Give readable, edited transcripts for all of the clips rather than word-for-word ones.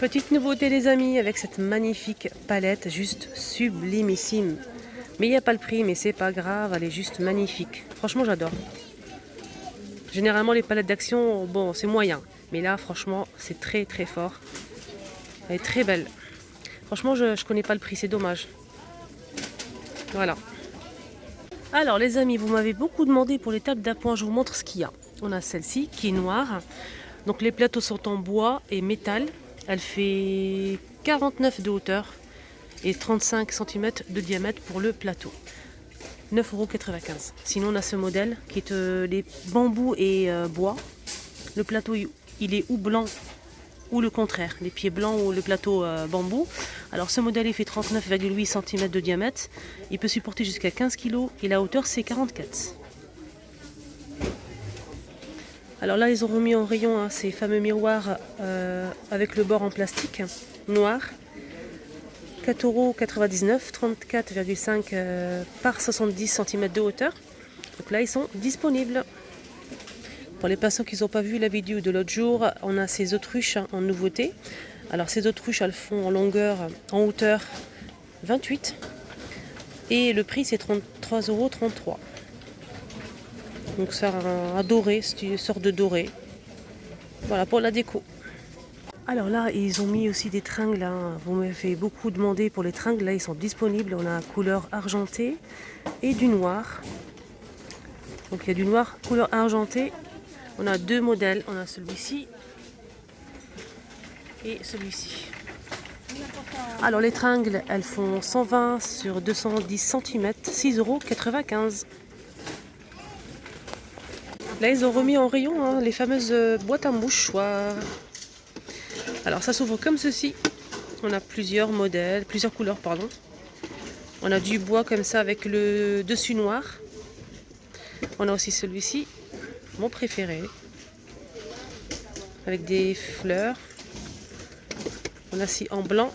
Petite nouveauté les amis, avec cette magnifique palette, juste sublimissime. Mais il n'y a pas le prix, mais c'est pas grave, elle est juste magnifique. Franchement j'adore. Généralement les palettes d'action, bon c'est moyen. Mais là franchement c'est très très fort. Elle est très belle. Franchement je connais pas le prix, c'est dommage. Voilà. Alors les amis, vous m'avez beaucoup demandé pour les tables d'appoint, je vous montre ce qu'il y a. On a celle-ci qui est noire. Donc les plateaux sont en bois et métal. Elle fait 49 de hauteur et 35 cm de diamètre pour le plateau. 9,95 €. Sinon on a ce modèle qui est les bambous et bois. Le plateau il est ou blanc ou le contraire, les pieds blancs ou le plateau bambou. Alors ce modèle il fait 39,8 cm de diamètre. Il peut supporter jusqu'à 15 kg et la hauteur c'est 44. Alors là, ils ont remis en rayon ces fameux miroirs avec le bord en plastique noir. 4,99 €, 34,5 par 70 cm de hauteur. Donc là, ils sont disponibles. Pour les personnes qui n'ont pas vu la vidéo de l'autre jour, on a ces autruches en nouveauté. Alors ces autruches, elles font en longueur, en hauteur 28. Et le prix, c'est 33,33 €. Donc ça un doré, c'est une sorte de doré. Voilà pour la déco. Alors là, ils ont mis aussi des tringles. Vous m'avez beaucoup demandé pour les tringles. Là, ils sont disponibles. On a couleur argentée et du noir. Donc il y a du noir couleur argentée. On a deux modèles. On a celui-ci et celui-ci. Alors les tringles, elles font 120 sur 210 cm, 6,95 €. Là, ils ont remis en rayon les fameuses boîtes à mouchoirs. Alors, ça s'ouvre comme ceci. On a plusieurs modèles, plusieurs couleurs, pardon. On a du bois comme ça avec le dessus noir. On a aussi celui-ci, mon préféré, avec des fleurs. On a aussi en blanc.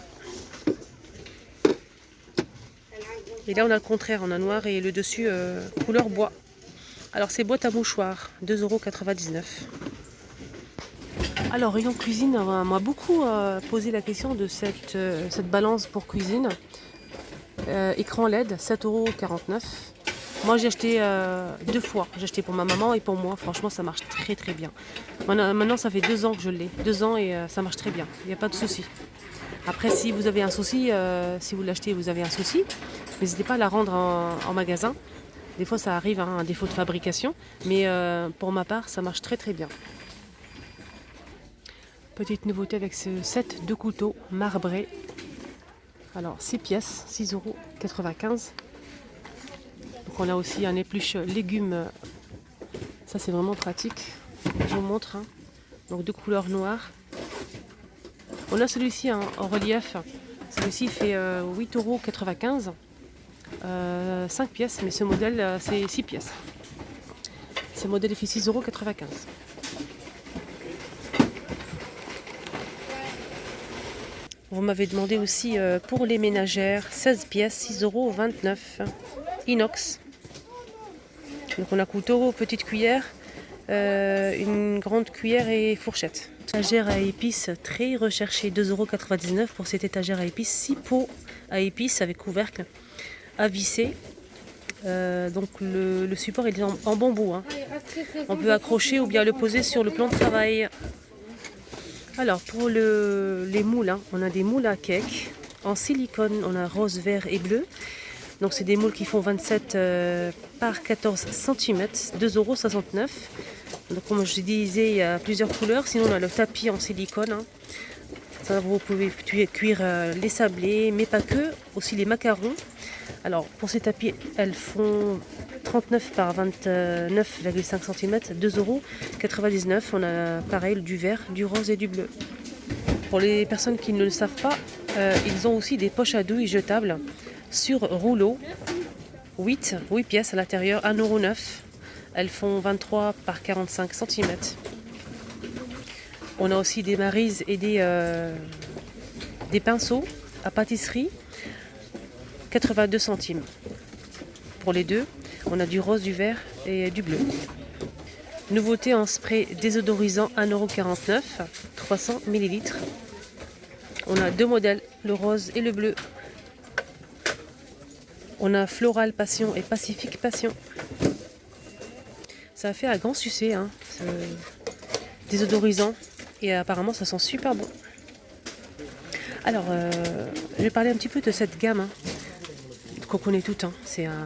Et là, on a le contraire, on a noir et le dessus couleur bois. Alors c'est boîte à mouchoirs, 2,99 €. Alors rayon cuisine, on m'a beaucoup posé la question de cette balance pour cuisine. Écran LED, 7,49 €. Moi j'ai acheté deux fois, j'ai acheté pour ma maman et pour moi, franchement ça marche très très bien. Maintenant ça fait 2 ans que je l'ai, 2 ans et ça marche très bien, il n'y a pas de souci. Après si vous avez un souci, si vous l'achetez vous avez un souci, n'hésitez pas à la rendre en magasin. Des fois ça arrive, un défaut de fabrication, mais pour ma part ça marche très très bien. Petite nouveauté avec ce set de couteaux marbrés. Alors 6 pièces, 6,95 €. Donc on a aussi un épluche légumes. Ça c'est vraiment pratique. Je vous montre. Donc de couleur noire. On a celui-ci en relief. Celui-ci fait 8,95 €. 5 pièces, mais ce modèle c'est 6 pièces. Ce modèle fait 6,95 €. Vous m'avez demandé aussi pour les ménagères, 16 pièces, 6,29 €. Inox. Donc on a couteau, petite cuillère, une grande cuillère et fourchette. Étagère à épices très recherchée, 2,99 € pour cette étagère à épices. 6 pots à épices avec couvercle à visser. Donc le support est en bambou. On peut accrocher ou bien le poser sur le plan de travail. Alors pour les moules, on a des moules à cake en silicone. On a rose, vert et bleu. Donc c'est des moules qui font 27 par 14 cm, 2,69 €. Donc comme je disais, il y a plusieurs couleurs. Sinon on a le tapis en silicone. Ça, vous pouvez cuire les sablés, mais pas que, aussi les macarons. Alors pour ces tapis, elles font 39 par 29,5 cm, 2,99 €. On a pareil du vert, du rose et du bleu. Pour les personnes qui ne le savent pas, ils ont aussi des poches à douille jetables sur rouleau. 8 pièces à l'intérieur, 1,09 €. Elles font 23 par 45 cm. On a aussi des marises et des pinceaux à pâtisserie, 82 centimes. Pour les deux, on a du rose, du vert et du bleu. Nouveauté en spray désodorisant, 1,49 €, 300 ml. On a deux modèles, le rose et le bleu. On a Floral Passion et Pacifique Passion. Ça a fait un grand succès, hein, désodorisant. Et apparemment, ça sent super bon. Alors, je vais parler un petit peu de cette gamme hein, qu'on connaît toutes. Hein.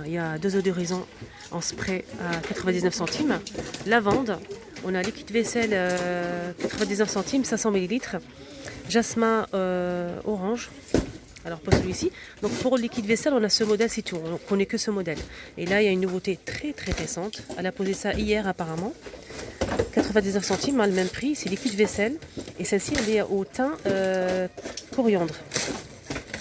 Il y a deux odorisants en spray à 99 centimes. Lavande, on a liquide vaisselle 99 centimes, 500 ml. Jasmin orange. Alors pour celui-ci, donc pour le liquide vaisselle, on a ce modèle, c'est tout. On connaît que ce modèle. Et là, il y a une nouveauté très très récente. Elle a posé ça hier apparemment. 99 centimes, hein, le même prix, c'est liquide vaisselle. Et celle-ci, elle est au thym coriandre.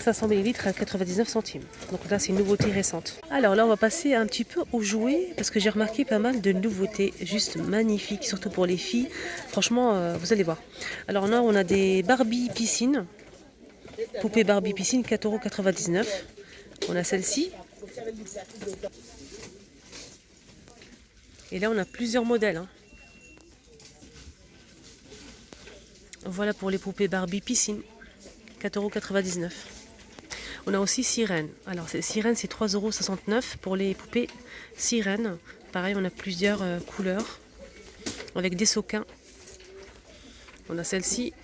500 ml à 99 centimes. Donc là, c'est une nouveauté récente. Alors là, on va passer un petit peu aux jouets parce que j'ai remarqué pas mal de nouveautés, juste magnifiques, surtout pour les filles. Franchement, vous allez voir. Alors là, on a des Barbie piscine. Poupée Barbie piscine, 4,99 €. On a celle-ci. Et là, on a plusieurs modèles. Hein. Voilà pour les poupées Barbie piscine, 4,99 €. On a aussi Sirène. Alors, Sirène, c'est 3,69 € pour les poupées Sirène. Pareil, on a plusieurs couleurs avec des sequins. On a celle-ci,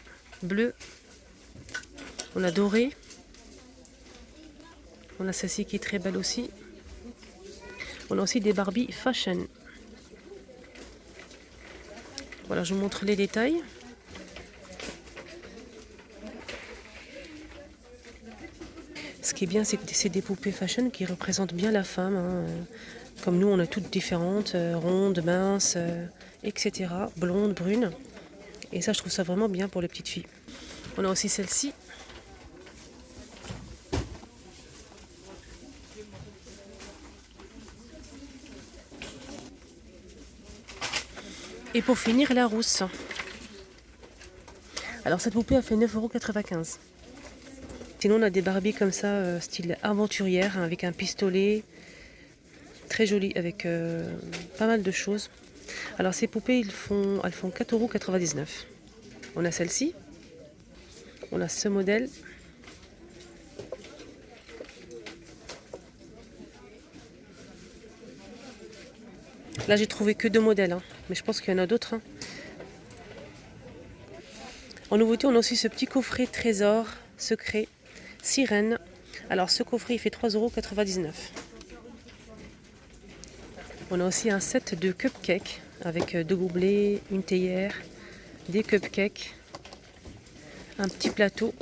bleue. On a doré. On a celle-ci qui est très belle aussi. On a aussi des Barbie Fashion. Voilà, je vous montre les détails. Ce qui est bien, c'est que c'est des poupées fashion qui représentent bien la femme. Hein. Comme nous, on a toutes différentes, rondes, minces, etc. Blondes, brunes. Et ça, je trouve ça vraiment bien pour les petites filles. On a aussi celle-ci. Et pour finir, la rousse. Alors cette poupée a fait 9,95 €. Sinon on a des Barbies comme ça, style aventurière, hein, avec un pistolet. Très joli, avec pas mal de choses. Alors ces poupées, elles font 4,99 €. On a celle-ci. On a ce modèle. Là j'ai trouvé que deux modèles, hein, mais je pense qu'il y en a d'autres. Hein. En nouveauté, on a aussi ce petit coffret trésor secret Sirène. Alors ce coffret il fait 3,99 €. On a aussi un set de cupcakes avec deux gobelets, une théière, des cupcakes, un petit plateau.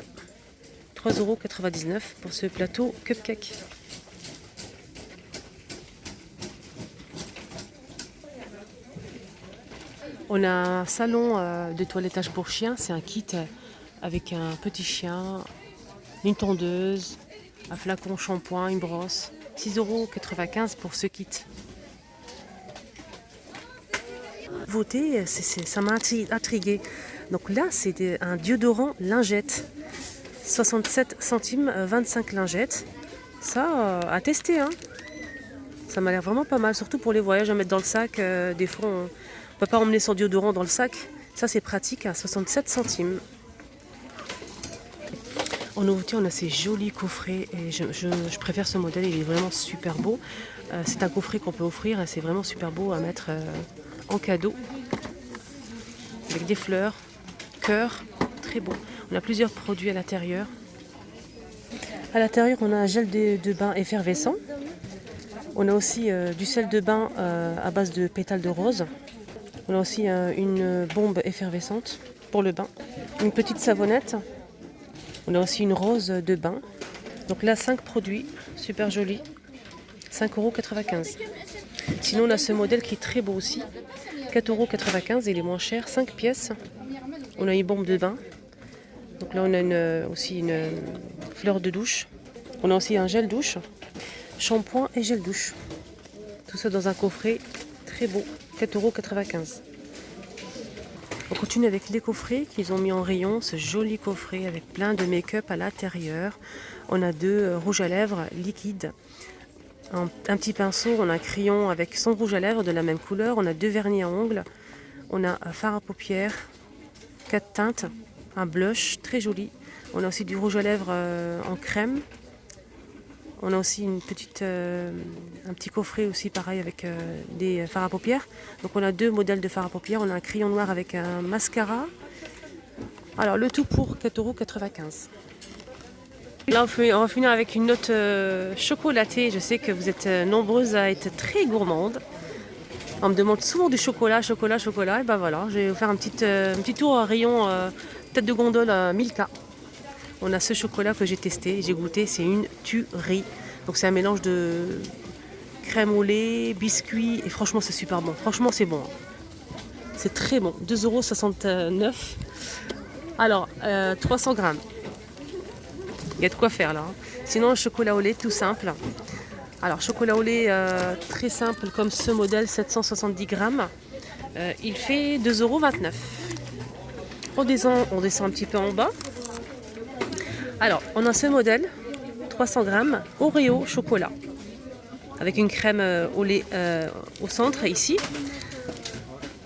3,99 € pour ce plateau cupcake. On a un salon de toilettage pour chiens. C'est un kit avec un petit chien, une tondeuse, un flacon shampoing, une brosse. 6,95 € pour ce kit. Nouveauté, ça m'a intrigué. Donc là, c'est un déodorant lingette. 67 centimes, 25 lingettes. Ça, à tester. Hein. Ça m'a l'air vraiment pas mal, surtout pour les voyages à mettre dans le sac. Des fois, on ne peut pas emmener son déodorant dans le sac. Ça, c'est pratique à 67 centimes. En nouveauté, on a ces jolis coffrets. Et je préfère ce modèle, il est vraiment super beau. C'est un coffret qu'on peut offrir et c'est vraiment super beau à mettre en cadeau. Avec des fleurs, cœur, très beau. On a plusieurs produits à l'intérieur. À l'intérieur, on a un gel de bain effervescent. On a aussi du sel de bain à base de pétales de rose. On a aussi une bombe effervescente pour le bain. Une petite savonnette. On a aussi une rose de bain. Donc là, 5 produits, super jolis. 5,95 €. Sinon, on a ce modèle qui est très beau aussi. 4,95 €, il est moins cher, 5 pièces. On a une bombe de bain. Donc là, on a aussi une fleur de douche. On a aussi un gel douche, shampoing et gel douche. Tout ça dans un coffret très beau, 4,95 €. On continue avec les coffrets qu'ils ont mis en rayon, ce joli coffret avec plein de make-up à l'intérieur. On a deux rouges à lèvres liquides, un petit pinceau, on a un crayon avec son rouge à lèvres de la même couleur, on a deux vernis à ongles, on a un fard à paupières, 4 teintes, un blush très joli, On a aussi du rouge à lèvres en crème. On a aussi un petit coffret aussi pareil avec des fards à paupières. Donc on a deux modèles de fards à paupières. On a un crayon noir avec un mascara. Alors le tout pour 4,95 €. Là on va finir avec une note chocolatée. Je sais que vous êtes nombreuses à être très gourmandes. On me demande souvent du chocolat. Et ben voilà, je vais vous faire un petit tour à rayon tête de gondole Milka. On a ce chocolat que j'ai testé, j'ai goûté, c'est une tuerie. Donc c'est un mélange de crème au lait, biscuits, et franchement c'est super bon. Franchement c'est bon. C'est très bon. 2,69 €. Alors, 300 grammes. Il y a de quoi faire là. Sinon le chocolat au lait, tout simple. Alors chocolat au lait très simple comme ce modèle, 770 grammes. Il fait 2,29 €. On descend un petit peu en bas. Alors, on a ce modèle, 300 grammes, Oreo chocolat, avec une crème au lait au centre, ici.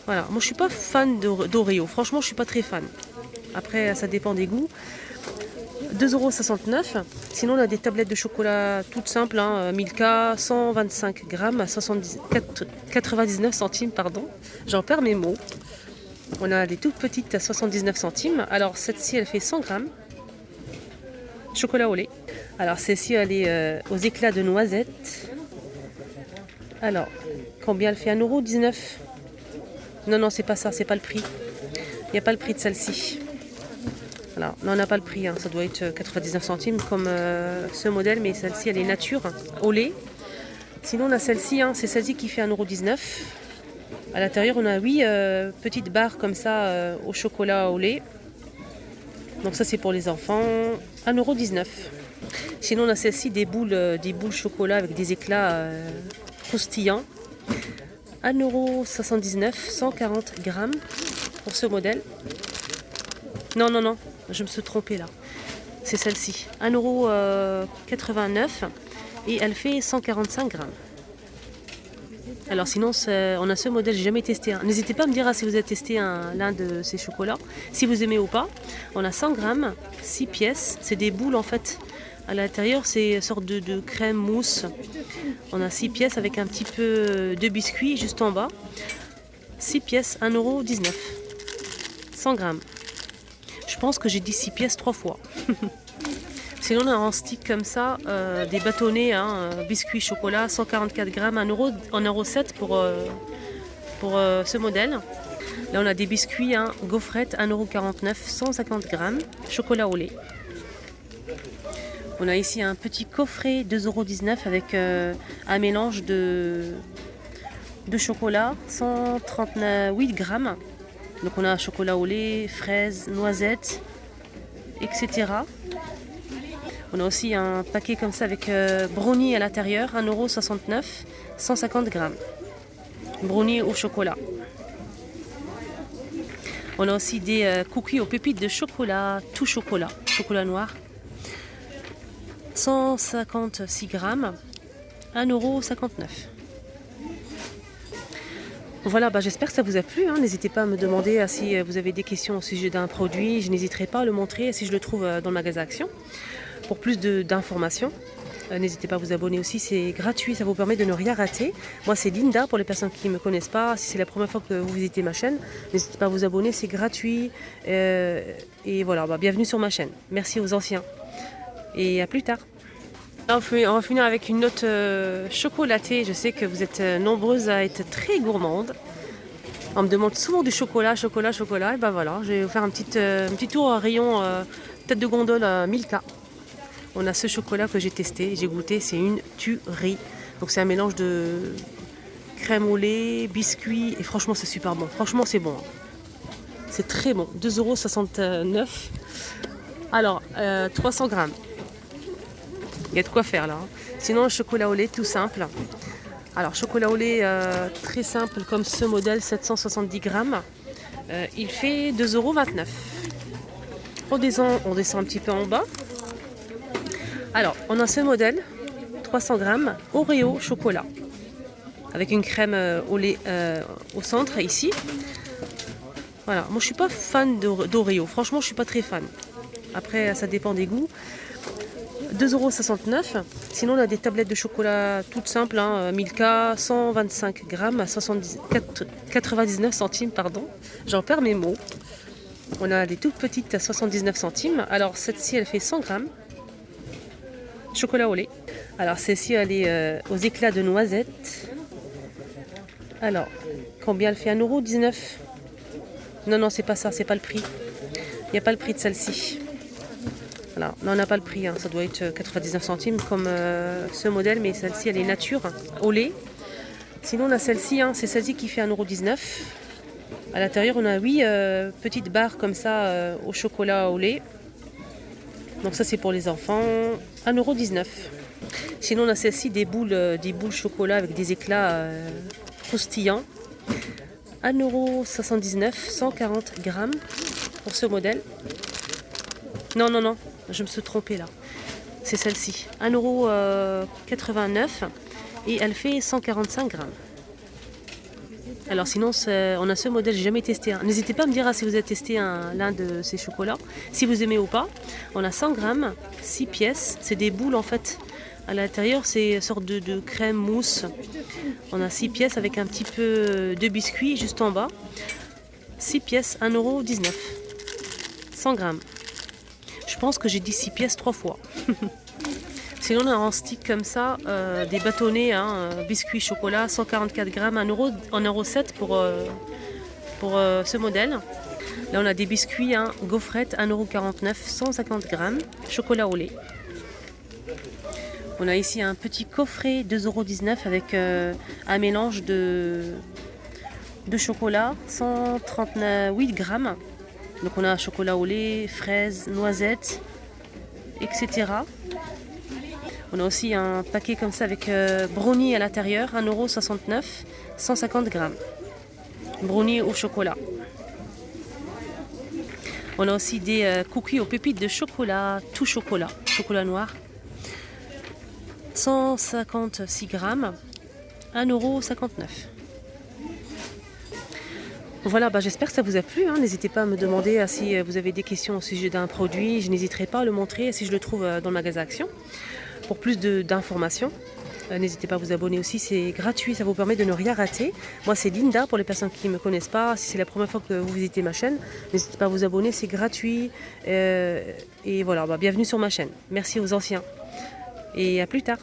Voilà, moi je suis pas fan d'Oreo, franchement je suis pas très fan. Après, ça dépend des goûts. 2,69 €. Sinon, on a des tablettes de chocolat toutes simples, hein, Milka, 125 grammes, 99 centimes, pardon. J'en perds mes mots. On a des toutes petites à 79 centimes. Alors, celle-ci, elle fait 100 grammes. Chocolat au lait. Alors celle-ci elle est aux éclats de noisettes. Alors combien elle fait? 1,19 €. Non, c'est pas ça, c'est pas le prix. Il n'y a pas le prix de celle-ci. Alors non, on n'a pas le prix, hein. Ça doit être 99 centimes comme ce modèle, mais celle-ci elle est nature, au lait. Sinon on a celle-ci, hein, c'est celle-ci qui fait 1,19 €. À l'intérieur on a 8 petites barres comme ça au chocolat au lait. Donc ça c'est pour les enfants, 1,19 €. Sinon on a celle-ci des boules chocolat avec des éclats croustillants. 1,79 €, 140 grammes pour ce modèle. Non, je me suis trompée là. C'est celle-ci, 1,89 € et elle fait 145 grammes. Alors sinon, on a ce modèle, j'ai jamais testé. N'hésitez pas à me dire si vous avez testé l'un de ces chocolats, si vous aimez ou pas. On a 100 grammes, 6 pièces. C'est des boules en fait. À l'intérieur, c'est une sorte de crème mousse. On a 6 pièces avec un petit peu de biscuit juste en bas. 6 pièces, 1,19 €. 100 grammes. Je pense que j'ai dit 6 pièces 3 fois. Sinon, on a en stick comme ça des bâtonnets, biscuits chocolat, 144 grammes, 1,07 € pour ce modèle. Là, on a des biscuits, gaufrettes, 1,49 €, 150 grammes, chocolat au lait. On a ici un petit coffret, 2,19 € avec un mélange de chocolat, 138 grammes. Donc, on a chocolat au lait, fraises, noisettes, etc. On a aussi un paquet comme ça avec brownie à l'intérieur, 1,69 €, 150 grammes. Brownie au chocolat. On a aussi des cookies aux pépites de chocolat, tout chocolat, chocolat noir. 156 grammes, 1,59 €. Voilà, j'espère que ça vous a plu. N'hésitez pas à me demander si vous avez des questions au sujet d'un produit. Je n'hésiterai pas à le montrer si je le trouve dans le magasin Action. Pour plus d'informations, n'hésitez pas à vous abonner aussi, c'est gratuit, ça vous permet de ne rien rater. Moi c'est Linda pour les personnes qui ne me connaissent pas, si c'est la première fois que vous visitez ma chaîne, n'hésitez pas à vous abonner, c'est gratuit. Et voilà, bienvenue sur ma chaîne. Merci aux anciens et à plus tard. Là, on va finir avec une note chocolatée, je sais que vous êtes nombreuses à être très gourmandes. On me demande souvent du chocolat, et ben voilà, je vais vous faire un petit tour à rayon tête de gondole Milka. On a ce chocolat que j'ai testé, j'ai goûté, c'est une tuerie. Donc c'est un mélange de crème au lait, biscuits, et franchement c'est super bon. Franchement c'est bon. C'est très bon. 2,69 €. Alors, 300 grammes. Il y a de quoi faire là. Sinon le chocolat au lait, tout simple. Alors chocolat au lait très simple comme ce modèle, 770 grammes. Il fait 2,29 €. On descend un petit peu en bas. Alors, on a ce modèle, 300 grammes, Oreo chocolat, avec une crème au lait au centre, ici. Voilà, moi je suis pas fan d'Oreo, franchement je suis pas très fan. Après, ça dépend des goûts. 2,69 €. Sinon, on a des tablettes de chocolat toutes simples, hein, Milka, 125 grammes à 99 centimes. Pardon. J'en perds mes mots. On a des toutes petites à 79 centimes. Alors, celle-ci, elle fait 100 grammes. Chocolat au lait. Alors, celle-ci, elle est aux éclats de noisettes. Alors, combien elle fait? 1,19 €. Non, non, c'est pas ça, c'est pas le prix. Il n'y a pas le prix de celle-ci. Voilà. Non, on n'a pas le prix, hein. Ça doit être 99 centimes comme ce modèle, mais celle-ci, elle est nature, au lait. Sinon, on a celle-ci, hein. C'est celle-ci qui fait 1,19 €. À l'intérieur, on a 8 petites barres comme ça au chocolat au lait. Donc ça, c'est pour les enfants. 1,19 €. Sinon, on a celle-ci, des boules chocolat avec des éclats croustillants. 1,79 €, 140 grammes pour ce modèle. Non, non, non, je me suis trompée là. C'est celle-ci. 1,89 € et elle fait 145 grammes. Alors sinon, on a ce modèle, j'ai jamais testé. N'hésitez pas à me dire si vous avez testé l'un de ces chocolats, si vous aimez ou pas. On a 100 grammes, 6 pièces. C'est des boules en fait. À l'intérieur, c'est une sorte de crème mousse. On a 6 pièces avec un petit peu de biscuit juste en bas. 6 pièces, 1,19 €. 100 grammes. Je pense que j'ai dit 6 pièces 3 fois. Sinon, on a en stick comme ça, des bâtonnets, biscuits chocolat, 144 grammes, 1,07 € pour ce modèle. Là, on a des biscuits, gaufrettes, 1,49 €, 150 grammes, chocolat au lait. On a ici un petit coffret, 2,19 € avec un mélange de chocolat, 138 grammes. Donc on a chocolat au lait, fraises, noisettes, etc. On a aussi un paquet comme ça avec brownie à l'intérieur, 1,69 €, 150 grammes. Brownie au chocolat. On a aussi des cookies aux pépites de chocolat, tout chocolat, chocolat noir. 156 grammes, 1,59 €. Voilà, j'espère que ça vous a plu. N'hésitez pas à me demander si vous avez des questions au sujet d'un produit. Je n'hésiterai pas à le montrer si je le trouve dans le magasin Action. Pour plus d'informations, n'hésitez pas à vous abonner aussi. C'est gratuit, ça vous permet de ne rien rater. Moi, c'est Linda pour les personnes qui ne me connaissent pas. Si c'est la première fois que vous visitez ma chaîne, n'hésitez pas à vous abonner, c'est gratuit. Et voilà, bienvenue sur ma chaîne. Merci aux anciens. Et à plus tard.